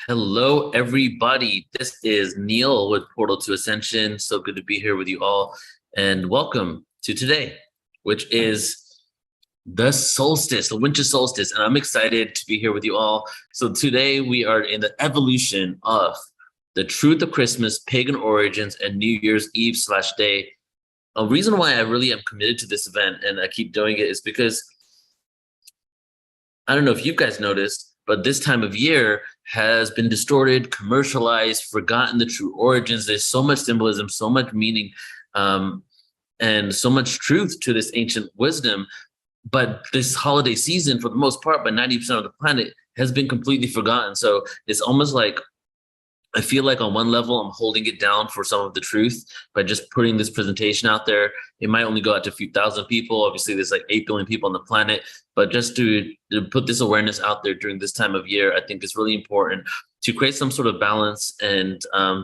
Hello, everybody. This is Neil with Portal to Ascension. So good to be here with you all. And welcome to today, which is the solstice, the winter solstice. And I'm excited to be here with you all. So today we are in the evolution of the truth of Christmas, pagan origins, and New Year's Eve slash day. A reason why I really am committed to this event and I keep doing it is because I don't know if you guys noticed, but this time of year has been distorted, commercialized, forgotten the true origins. There's so much symbolism, so much meaning, um, and so much truth to this ancient wisdom. But this holiday season, for the most part, by 90% of the planet, has been completely forgotten. So it's almost like I feel like on one level, I'm holding it down for some of the truth by just putting this presentation out there. It might only go out to a few thousand people. Obviously, there's like 8 billion people on the planet. But just to put this awareness out there during this time of year, I think is really important to create some sort of balance and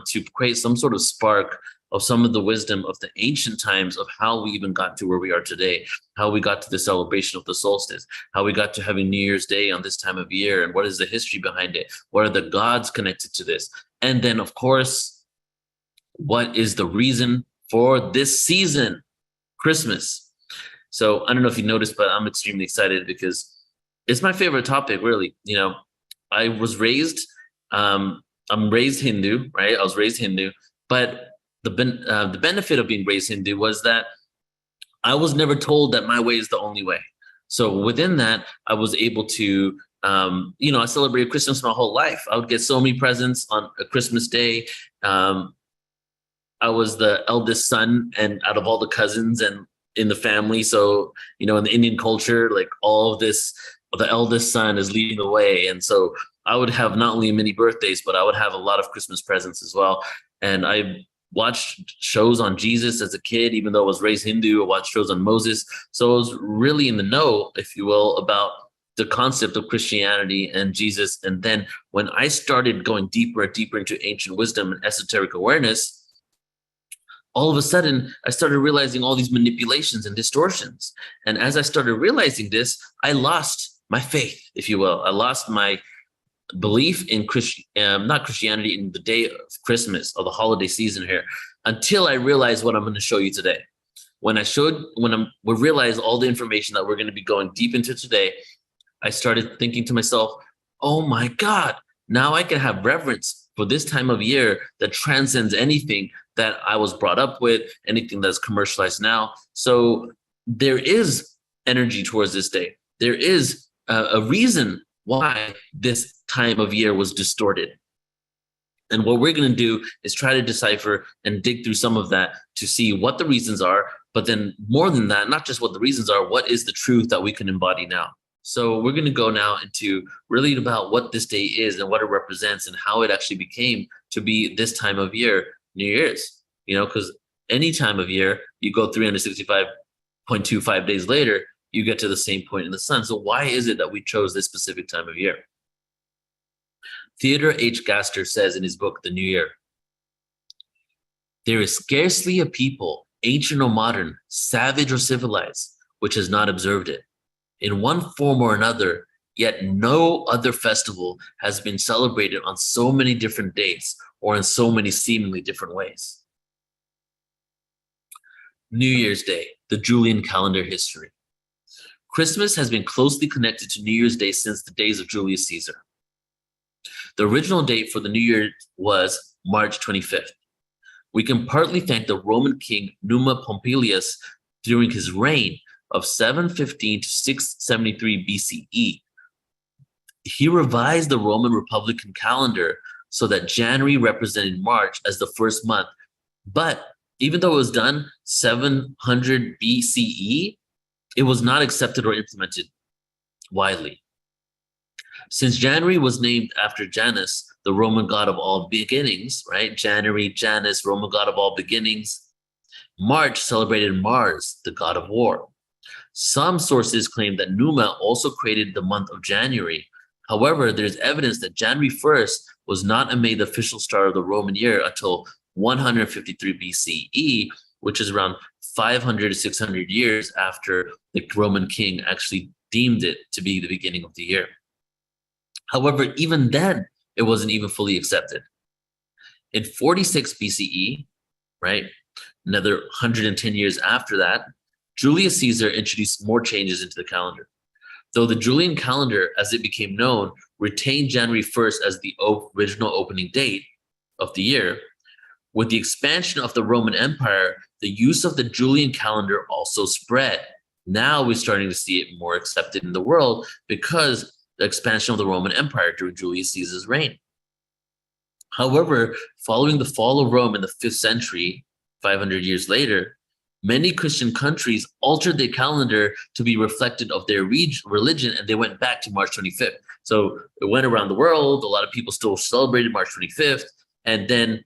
to create some sort of spark of some of the wisdom of the ancient times of how we even got to where we are today, how we got to the celebration of the solstice, how we got to having New Year's Day on this time of year, and what is the history behind it? What are the gods connected to this? And then, of course, what is the reason for this season, Christmas? So I don't know if you noticed, but I'm extremely excited because it's my favorite topic, really. I was raised, I'm raised Hindu, right? I was raised Hindu, but the benefit of being raised Hindu was that I was never told that my way is the only way. So within that, I was able to, I celebrated Christmas my whole life. I would get so many presents on a Christmas Day. I was the eldest son, and out of all the cousins and in the family. So, in the Indian culture, like all of this, the eldest son is leading the way. And so I would have not only many birthdays, but I would have a lot of Christmas presents as well. And I watched shows on Jesus as a kid, even though I was raised Hindu. I watched shows on Moses. So I was really in the know, if you will, about the concept of Christianity and Jesus. And then when I started going deeper and deeper into ancient wisdom and esoteric awareness, all of a sudden, I started realizing all these manipulations and distortions. And as I started realizing this, I lost my faith, if you will. I lost my belief in not Christianity, in the day of Christmas or the holiday season here, until I realized what I'm going to show you today. When we realize all the information that we're going to be going deep into today, I started thinking to myself, oh my God, now I can have reverence for this time of year that transcends anything that I was brought up with, anything that's commercialized now. So there is energy towards this day. There is a reason why this time of year was distorted. And what we're going to do is try to decipher and dig through some of that to see what the reasons are. But then more than that, not just what the reasons are, what is the truth that we can embody now? So we're going to go now into really about what this day is and what it represents and how it actually became to be this time of year, New Year's, because any time of year, you go 365.25 days later, you get to the same point in the sun. So why is it that we chose this specific time of year? Theodore H. Gaster says in his book, The New Year, there is scarcely a people, ancient or modern, savage or civilized, which has not observed it. In one form or another, yet no other festival has been celebrated on so many different dates or in so many seemingly different ways. New Year's Day, the Julian Calendar history. Christmas has been closely connected to New Year's Day since the days of Julius Caesar. The original date for the New Year was March 25th. We can partly thank the Roman king Numa Pompilius during his reign of 715 to 673 BCE. He revised the Roman Republican calendar so that January represented March as the first month. But even though it was done 700 BCE, it was not accepted or implemented widely. Since January was named after Janus, the Roman god of all beginnings, right? January, Janus, Roman god of all beginnings. March celebrated Mars, the god of war. Some sources claim that Numa also created the month of January. However, there's evidence that January 1st was not made the official start of the Roman year until 153 BCE, which is around 500 to 600 years after the Roman king actually deemed it to be the beginning of the year. However, even then, it wasn't even fully accepted. In 46 BCE, right, another 110 years after that, Julius Caesar introduced more changes into the calendar. Though the Julian calendar, as it became known, retained January 1st as the original opening date of the year, with the expansion of the Roman Empire, the use of the Julian calendar also spread. Now we're starting to see it more accepted in the world because the expansion of the Roman Empire during Julius Caesar's reign. However, following the fall of Rome in the 5th century, 500 years later, many Christian countries altered their calendar to be reflected of their religion, and they went back to March 25th. So it went around the world. A lot of people still celebrated March 25th. And then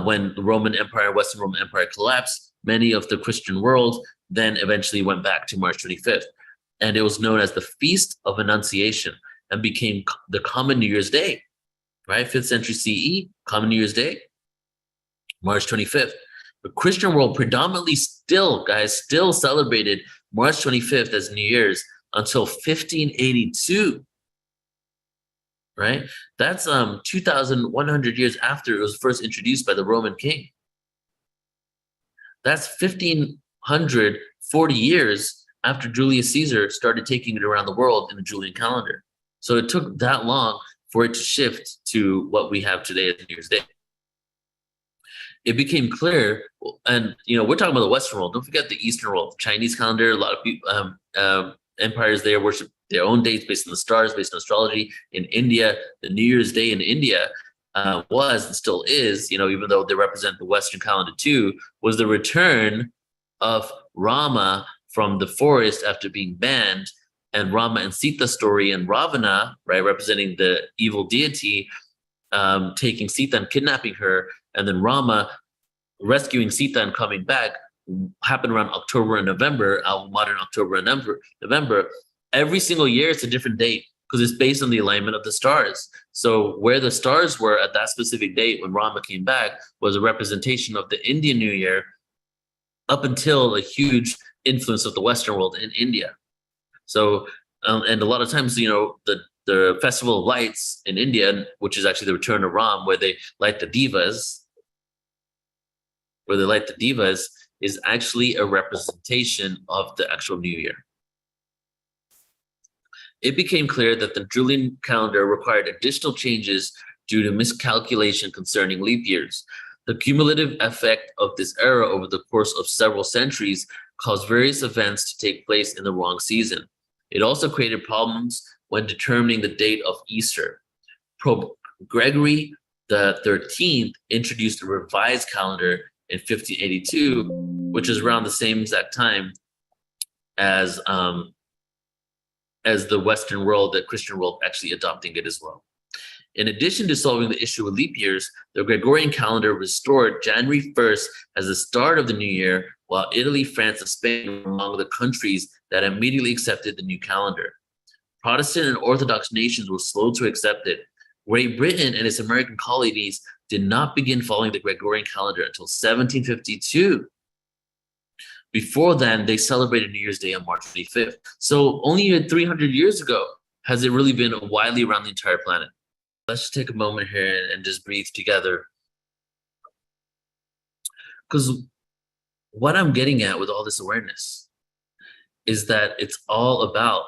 when the Roman Empire, Western Roman Empire collapsed, many of the Christian world then eventually went back to March 25th. And it was known as the Feast of Annunciation and became the common New Year's Day, right? 5th century CE, common New Year's Day, March 25th. The Christian world predominantly still celebrated March 25th as New Year's until 1582, right? That's 2,100 years after it was first introduced by the Roman king. That's 1,540 years after Julius Caesar started taking it around the world in the Julian calendar. So it took that long for it to shift to what we have today as New Year's Day. It became clear, and we're talking about the Western world. Don't forget the Eastern world, Chinese calendar. A lot of people, empires there worship their own dates based on the stars, based on astrology. In India, the New Year's Day in India was and still is, even though they represent the Western calendar too, was the return of Rama from the forest after being banned, and Rama and Sita story, and Ravana, right, representing the evil deity, taking Sita and kidnapping her, and then Rama rescuing Sita and coming back happened around October and November, modern October and November. Every single year it's a different date because it's based on the alignment of the stars. So where the stars were at that specific date when Rama came back was a representation of the Indian New Year up until a huge influence of the Western world in India. So, and a lot of times, the Festival of Lights in India, which is actually the return of Ram, where they light the divas, is actually a representation of the actual New Year. It became clear that the Julian calendar required additional changes due to miscalculation concerning leap years. The cumulative effect of this era over the course of several centuries caused various events to take place in the wrong season. It also created problems when determining the date of Easter. Pope Gregory the 13th introduced a revised calendar in 1582, which is around the same exact time as the Western world, the Christian world actually adopting it as well. In addition to solving the issue with leap years, the Gregorian calendar restored January 1st as the start of the new year, while Italy, France, and Spain were among the countries that immediately accepted the new calendar. Protestant and Orthodox nations were slow to accept it. Great Britain and its American colonies did not begin following the Gregorian calendar until 1752. Before then, they celebrated New Year's Day on March 25th. So only 300 years ago has it really been widely around the entire planet. Let's just take a moment here and just breathe together. Because what I'm getting at with all this awareness is that it's all about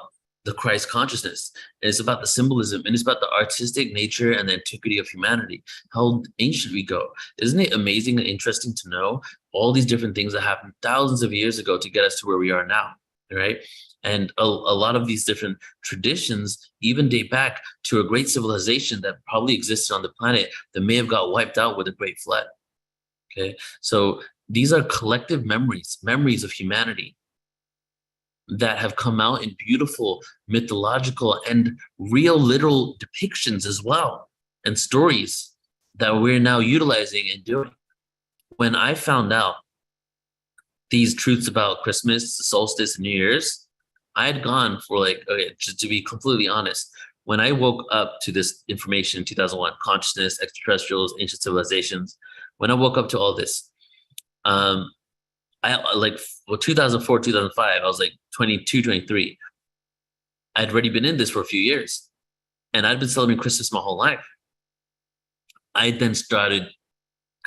the Christ consciousness. And it's about the symbolism, and it's about the artistic nature and the antiquity of humanity. How ancient we go. Isn't it amazing and interesting to know all these different things that happened thousands of years ago to get us to where we are now, right? And a lot of these different traditions even date back to a great civilization that probably existed on the planet that may have got wiped out with a great flood. Okay, so these are collective memories of humanity that have come out in beautiful mythological and real literal depictions as well, and stories that we're now utilizing and doing. When I found out these truths about Christmas, the solstice, and New Year's, I had gone for just to be completely honest, when I woke up to this information in 2001, consciousness, extraterrestrials, ancient civilizations, when I woke up to all this, 2004, 2005, I was like 22, 23. I'd already been in this for a few years, and I'd been celebrating Christmas my whole life. I then started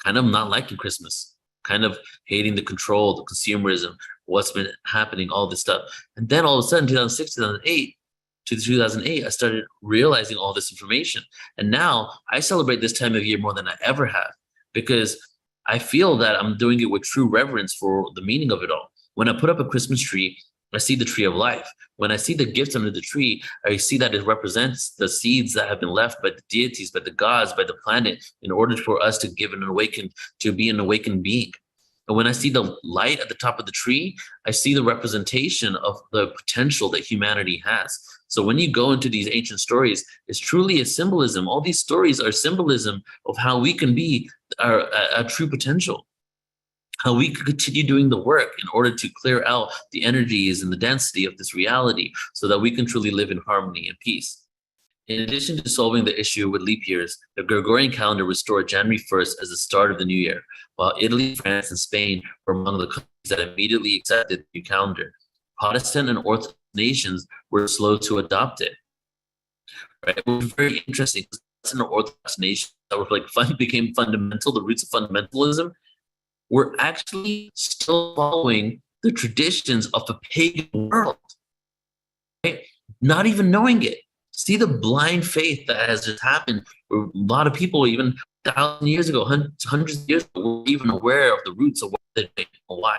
kind of not liking Christmas, kind of hating the control, the consumerism, what's been happening, all this stuff. And then all of a sudden, 2006, 2008, to 2008, I started realizing all this information. And now I celebrate this time of year more than I ever have, because I feel that I'm doing it with true reverence for the meaning of it all. When I put up a Christmas tree, I see the tree of life. When I see the gifts under the tree, I see that it represents the seeds that have been left by the deities, by the gods, by the planet, in order for us to give an awakened, to be an awakened being. And when I see the light at the top of the tree, I see the representation of the potential that humanity has. So when you go into these ancient stories, it's truly a symbolism. All these stories are symbolism of how we can be our true potential, how we could continue doing the work in order to clear out the energies and the density of this reality so that we can truly live in harmony and peace. In addition to solving the issue with leap years, the Gregorian calendar restored January 1st as the start of the new year, while Italy, France, and Spain were among the countries that immediately accepted the new calendar. Protestant and Orthodox nations were slow to adopt it. Right? It was very interesting because Protestant and Orthodox nations that were became fundamental, the roots of fundamentalism, were actually still following the traditions of the pagan world, right? Not even knowing it. See the blind faith that has just happened. Where a lot of people, even 1,000 years ago, hundreds of years ago, were even aware of the roots of what they did and why.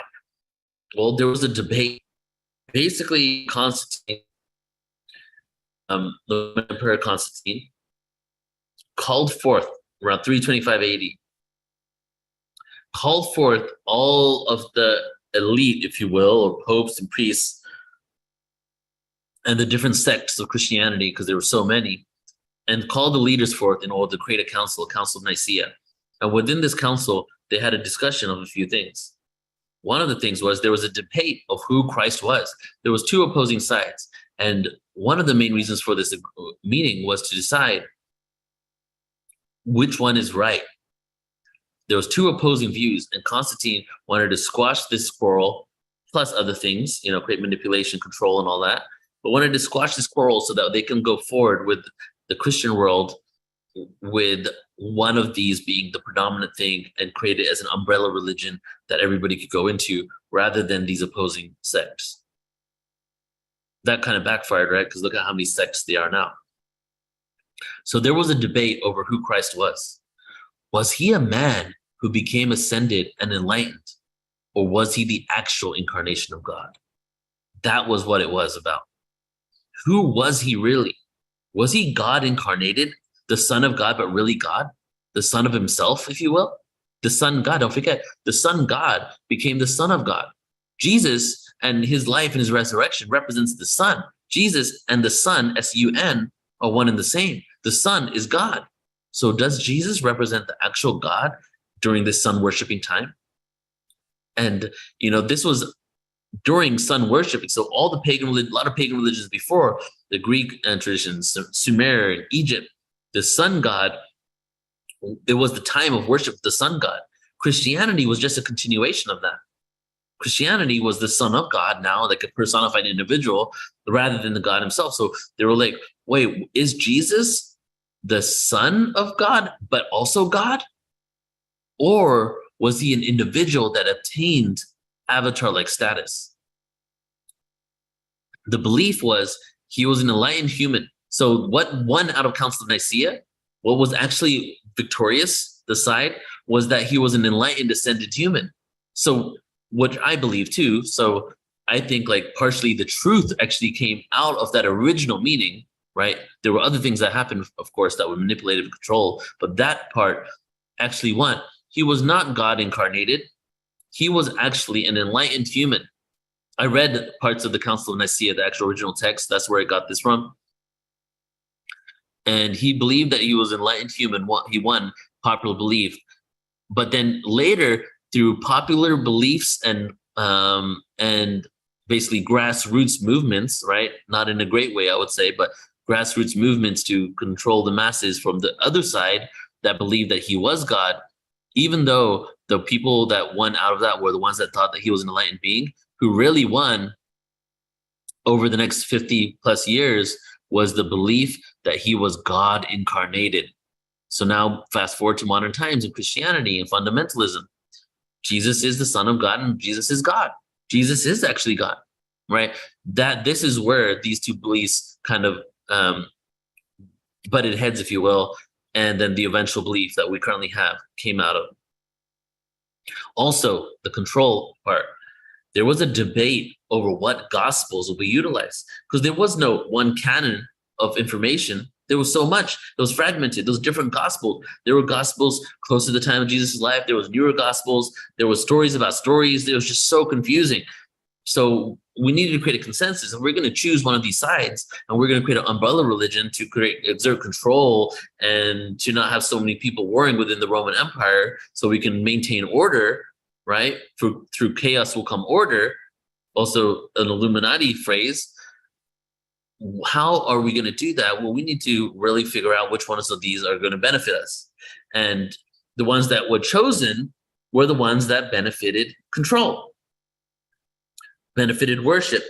Well, there was a debate. Basically, Constantine, the Emperor Constantine, called forth around 325 AD, called forth all of the elite, if you will, or popes and priests, and the different sects of Christianity, because there were so many, and called the leaders forth in order to create a council, Council of Nicaea. And within this council, they had a discussion of a few things. One of the things was there was a debate of who Christ was. There was two opposing sides. And one of the main reasons for this meeting was to decide which one is right. There was two opposing views, and Constantine wanted to squash this quarrel, plus other things, create manipulation, control, and all that, but wanted to squash this quarrel so that they can go forward with the Christian world, with one of these being the predominant thing, and create it as an umbrella religion that everybody could go into, rather than these opposing sects. That kind of backfired, right? Because look at how many sects there are now. So there was a debate over who Christ was. Was he a man who became ascended and enlightened, or was he the actual incarnation of God? That was what it was about. Who was he really? Was he God incarnated, the Son of God, but really God? The Son of himself, if you will? The Son God, don't forget, the Son God became the Son of God. Jesus and his life and his resurrection represents the Son. Jesus and the Son, S-U-N, are one and the same. The Son is God. So does Jesus represent the actual God during this sun worshiping time? And, this was during sun worshiping. So all the a lot of pagan religions before, the Greek traditions, Sumer, and Egypt, the sun god, it was the time of worship of the sun god. Christianity was just a continuation of that. Christianity was the Son of God now, like a personified individual, rather than the God himself. So they were like, wait, is Jesus the Son of God, but also God? Or was he an individual that obtained avatar-like status? The belief was he was an enlightened human. So what won out of Council of Nicaea, what was actually victorious, the side, was that he was an enlightened, ascended human. So what I believe too, so I think partially the truth actually came out of that original meaning, right? There were other things that happened, of course, that were manipulative and control, but that part actually won. He was not God incarnated. He was actually an enlightened human. I read parts of the Council of Nicaea, the actual original text. That's where I got this from. And he believed that he was an enlightened human. He won popular belief. But then later, through popular beliefs and basically grassroots movements, right? Not in a great way, I would say, but grassroots movements to control the masses from the other side that believed that he was God, even though the people that won out of that were the ones that thought that he was an enlightened being. Who really won over the next 50 plus years was the belief that he was God incarnated. So now fast forward to modern times in Christianity and fundamentalism. Jesus is the Son of God and Jesus is God. Jesus is actually God, right? That this is where these two beliefs kind of butted heads, if you will, and then the eventual belief that we currently have came out of. Also, the control part. There was a debate over what gospels will be utilized because there was no one canon of information. There was so much. It was fragmented. There was different gospels. There were gospels close to the time of Jesus' life. There was newer gospels. There was stories about stories. It was just so confusing. So we needed to create a consensus, and we're going to choose one of these sides, and we're going to create an umbrella religion to exert control and to not have so many people warring within the Roman Empire, so we can maintain order, right? Through chaos will come order. Also, an Illuminati phrase. How are we going to do that? Well, we need to really figure out which ones of these are going to benefit us, and the ones that were chosen were the ones that benefited control. Benefited worship,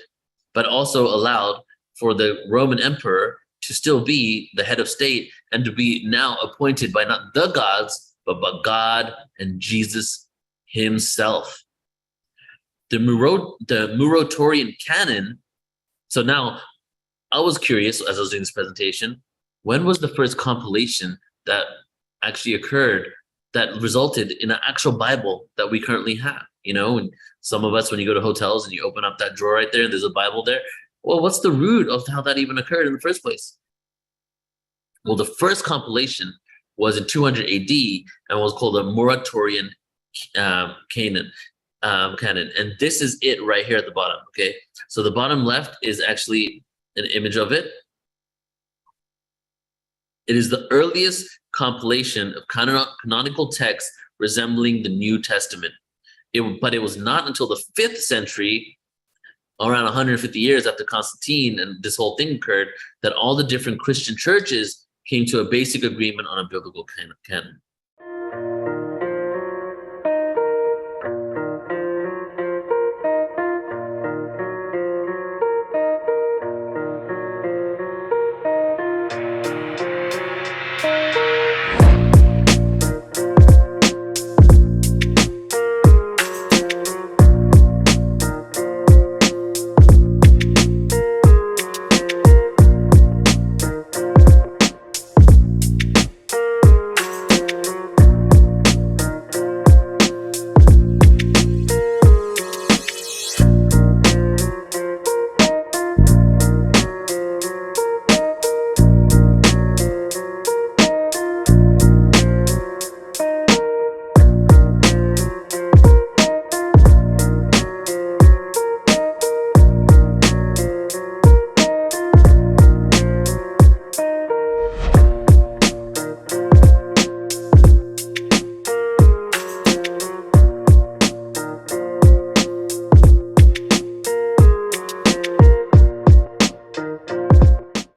but also allowed for the Roman emperor to still be the head of state and to be now appointed by not the gods, but by God and Jesus himself. The Muratorian canon. So now I was curious as I was doing this presentation, when was the first compilation that actually occurred that resulted in an actual Bible that we currently have? You know, and some of us, when you go to hotels and you open up that drawer right there and there's a Bible there, well, what's the root of how that even occurred in the first place? Well, the first compilation was in 200 AD and was called the Muratorian canon. And this is it right here at the bottom, okay? So the bottom left is actually an image of it. It is the earliest compilation of canonical texts resembling the New Testament. But it was not until the 5th century, around 150 years after Constantine and this whole thing occurred, that all the different Christian churches came to a basic agreement on a biblical canon.